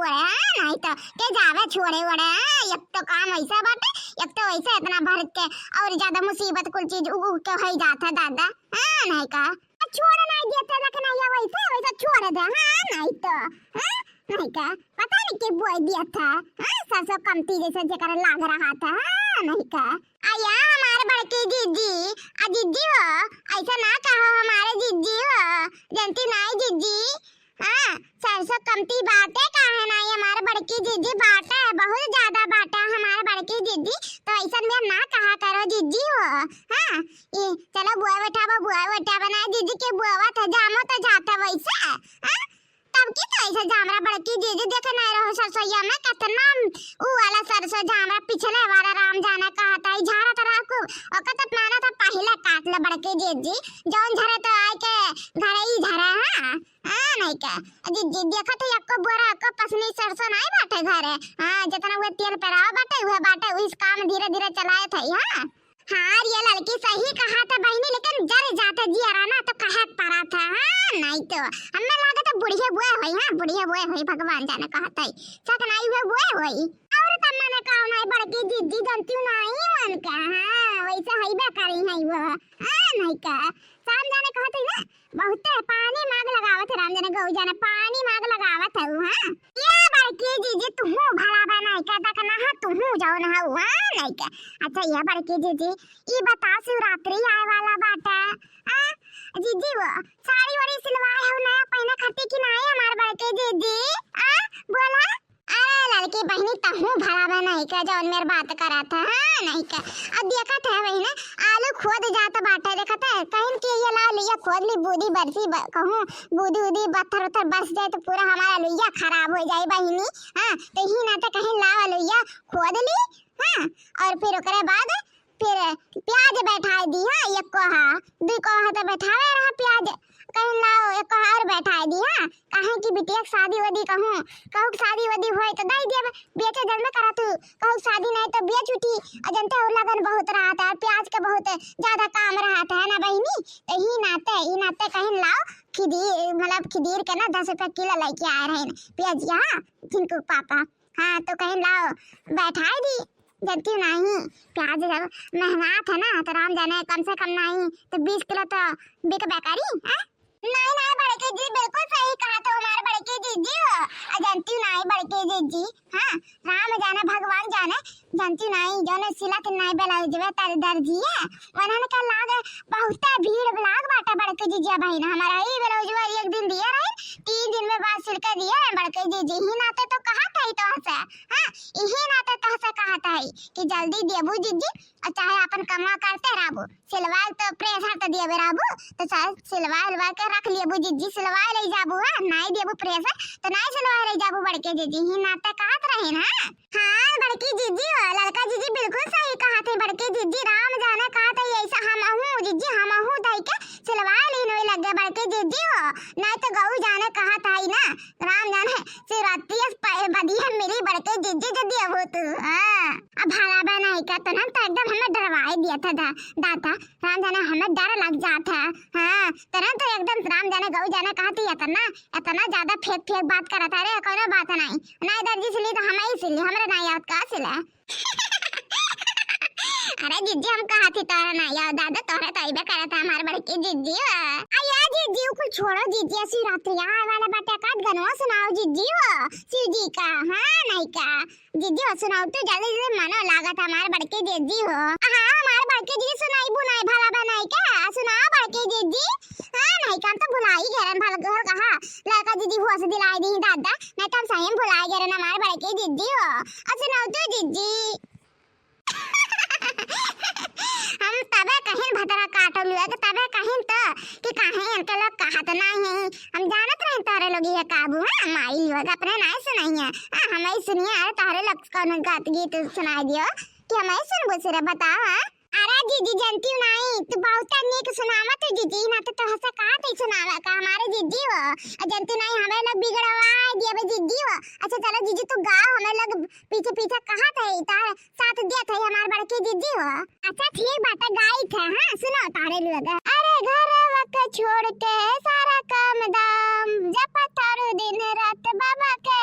ओढ़े नहीं तो के जावे छोड़े ओढ़े। एक तो काम ऐसा बाटे, एक तो ऐसा इतना भर के और ज्यादा मुसीबत कुल चीज उग के हो जाता दादा। हां नहीं का छोड़ नहीं देते रखना या वैसे वैसे छोड़ दे। हां नहीं तो हां नहीं का पता नहीं के बोल दिया था। हां सरसों कमती जैसे जकर लाग रहा था। हां नहीं का आया हमारे बड़की जीजी आ जीजी हो ऐसा ना कहो हमारे जीजी हो जनती नहीं जीजी। हां सरसों कमती बाटे का है ना हमारे बड़की जीजी बाटे बहुत ज्यादा बाटे हमारे बड़की जीजी तो ऐसा में ना कहा करो जीजी हो। हां ये चलो बुआ बेटा बना जीजी के बुआ था जामो तो जाता वैसे। हां तब की तो ऐसा जामरा बड़की जीजी देखे नहीं रहो सरसोईया में कितना ऊ वाला सरसों जामरा पिछले वाला राम जाने कहा था झारा तो रात को और कत माना था पहले काट ले बड़की जीजी जौन झरे तो आए के घर ही झरे। हां हां नहीं का जीजी देखा तो एको बोरा को पसनी सरसों नहीं बाटे घरे। हां जितना हुए तेल पेराव बाटे इस काम धीरे धीरे चलाए थे। हां हां ये लड़की सही कहा था बहनी लेकिन जर जाता जी आराना तो कहा पड़ा था। हां नहीं तो हमें लगा था बुढ़िया बुआ होई। हां बुढ़िया बुआ होई भगवान जाने कहा था सक नहीं हुए बुआ होई और तम्मा ने कहा नहीं बड़की जीजी जनती नहीं मन का। हां वैसे हईबे करी है वो। हां नहीं का शाम जाने कहा था ना बहुत पानी मांग लगावत है राम जाने गौ जाने पानी मांग लगावत है। हां ये बड़की जीजी तू भला बना का तक ना तू जाओ ना। हां नहीं का अच्छा ये बड़की जीजी ई बता शिवरात्रि आए वाला बाटा। हां जीजी वो साड़ी वाड़ी सिलवाए हो नया पहने खाती कि नहीं हमार बड़की जीजी। बोला अरे लड़की बहनी तहू भला बना का जौन मेरे बात करा था। हां नहीं का अब देखा था बहना आलू खोद जाता बाटा देखा था कहीं के ये ला लिया खोद ली बूदी बरसी कहूं बूदी उदी पत्थर उथर बरस जाए तो पूरा हमारा लुइया खराब हो जाए बहनी। हां तो ही ना तो कहीं ला लुइया खोद ली। हां और फिर ओकरे बाद फिर प्याज बैठा दी। हां एक कोहा दू कोहा तो बैठावे रहा प्याज कहीं लाओ एक कोहा और बैठा दी। हां कहीं की बिटिया शादी वदी कहूं शादी वदी होए तो दई देब बेचे जन्म करा तू कहूं शादी नहीं तो बेच उठी अजंते लगन बहुत रहा था प्याज के बहुत ज्यादा काम रहा था ना बहनी तो ही नाते कहीं लाओ खिदीर मतलब खिदीर के ना 10 रुपए किलो लेके आ रहे हैं प्याज। हां जिनको पापा हां तो कहीं लाओ बैठा दी जनती नहीं प्याज जब महंगा था ना तो राम जाने कम से कम नहीं तो 20 किलो तो बिक बेकारी। नहीं बड़के जी बिल्कुल सही कहा तो हमारे बड़के जीजी हो जनती नहीं बड़के जीजी। हां राम जाने भगवान जाने जनती नहीं जोने सिला के नहीं बेला जवे तर दर्जी है उन्होंने का लाग बहुत भीड़ लाग बाटा बड़के जीजी भाई ना हमारा ही बेला जवा एक दिन दिया रहे 3 दिन में बाद सिल के दिया बड़के जीजी ही नाते तो कहा था ही तो हसे। हां यही नाते कहा था कि जल्दी देबू जीजी और चाहे अपन कमा करते राबू सिलवाल तो प्रेशर तो देबे राबू तो चाहे सिलवा के रख लेबू जीजी सिलवा ले जाबू। हां नहीं देबू प्रेशर तो नहीं सिलवा ले जाबू बड़के जीजी ही नाते कहत रहे ना। हां बड़की जीजी लड़का जीजी बिल्कुल सही कहा थे बड़के जीजी राम जाने कहा था ऐसा हम हूं जीजी हम हूं दई के सिलवा ले नहीं लगे बड़के जीजी हो नहीं तो गऊ जाने कहा था ही ना राम जाने शिवरात्रि बदिया मेरी बड़के जीजी जदी अब तू। हां अब भला बनाई का तो ना तो एकदम हमें डरवाए दिया था दाता राम जाने हमें डर लग जाता। हां तो एकदम राम जाने गऊ जाने कहा थी इतना ज्यादा फेक बात करा था रे कोई बात नहीं दर्जी सिली तो हमें ही सिली हमरे नहीं याद का सिला। अरे जीजी हम कहा थी तोरा ना याद दादा तोरा तो इबे करा था हमारे बड़की जीजी। आया जीजी को छोड़ो जीजी शिवरात्रि आए वाला बाटे काट गनवा सुनाओ जीजी शिव जी का। हां नहीं का जीजी सुनाओ तो जल्दी मनो लागत हमारे बड़के जीजी हो। हां हमारे बड़के जीजी सुनाई बुनाई भला बनाई का सुनाओ बड़के जीजी। हां नहीं का तो भुलाई गेरन भला घर कहा लड़का जीजी हुआ से दिलाई दी दादा नहीं तो हम सही भुलाई गेरन हमारे बड़के जीजी हो सुनाओ तो जीजी। हम तबे कहीं भतरा काटल हुआ कि तबे कहीं तो कि कहीं इनके लोग कहा तो नहीं हम जानत रहे तारे लोग ये काबू। हां माई लोग अपने नहीं सुनाइए। हां हमें सुनिए अरे तारे लोग कौन गात गीत सुनाई दियो कि हमें सुन बुसरे बताओ। अरे जीजी जानती नहीं तू बहुत नीक सुनावत है जीजी ना तो हसे कहा थे सुनावा का हमारे जीजी हो जानती नहीं हमें लोग बिगड़वा दिए जीजी हो। अच्छा चलो जीजी तू गाओ हमें लोग पीछे कहा थे तार साथ दिया थे हमारे बड़के जीजी हो। अच्छा ठीक बात गाई थे। हां सुनो तारे लोग अरे घर वक्त छोड़ के सारा काम दाम जब तारू दिन रात बाबा के